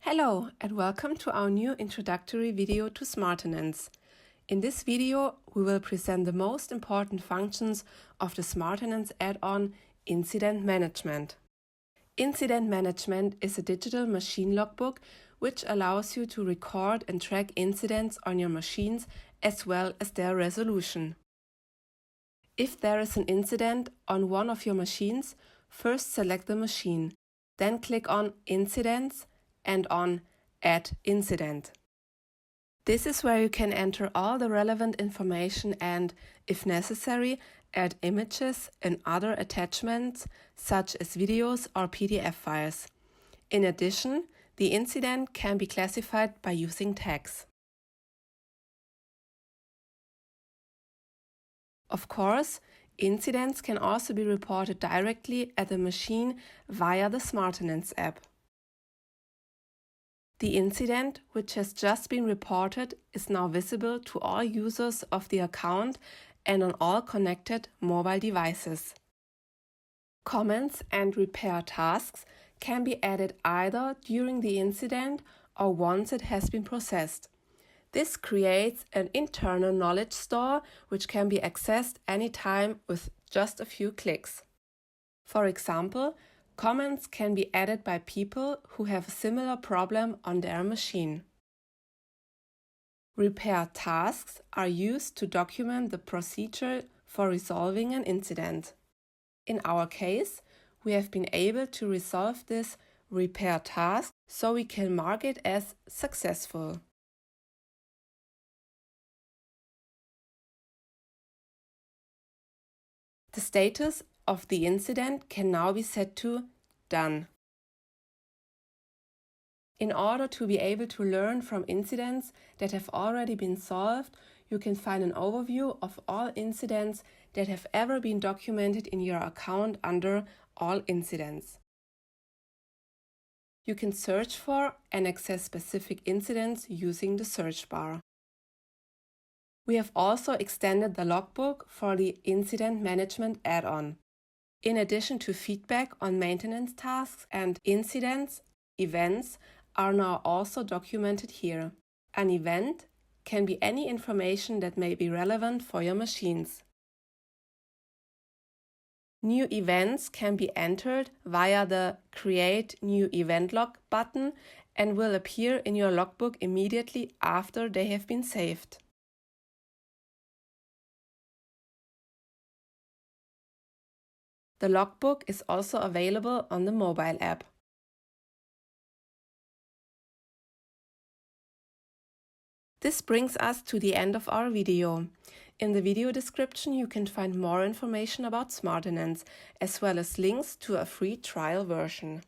Hello and welcome to our new introductory video to Smartenance. In this video, we will present the most important functions of the Smartenance add-on Incident Management. Incident Management is a digital machine logbook which allows you to record and track incidents on your machines as well as their resolution. If there is an incident on one of your machines, first select the machine, then click on Incidents and on Add Incident. This is where you can enter all the relevant information and, if necessary, add images and other attachments such as videos or PDF files. In addition, the incident can be classified by using tags. Of course, incidents can also be reported directly at the machine via the Smartenance app. The incident, which has just been reported, is now visible to all users of the account and on all connected mobile devices. Comments and repair tasks can be added either during the incident or once it has been processed. This creates an internal knowledge store which can be accessed anytime with just a few clicks. For example, comments can be added by people who have a similar problem on their machine. Repair tasks are used to document the procedure for resolving an incident. In our case, we have been able to resolve this repair task, so we can mark it as successful. The status of the incident can now be set to Done. In order to be able to learn from incidents that have already been solved, you can find an overview of all incidents that have ever been documented in your account under All Incidents. You can search for and access specific incidents using the search bar. We have also extended the logbook for the Incident Management add-on. In addition to feedback on maintenance tasks and incidents, events are now also documented here. An event can be any information that may be relevant for your machines. New events can be entered via the Create New Event Log button and will appear in your logbook immediately after they have been saved. The logbook is also available on the mobile app. This brings us to the end of our video. In the video description you can find more information about Smartenance, as well as links to a free trial version.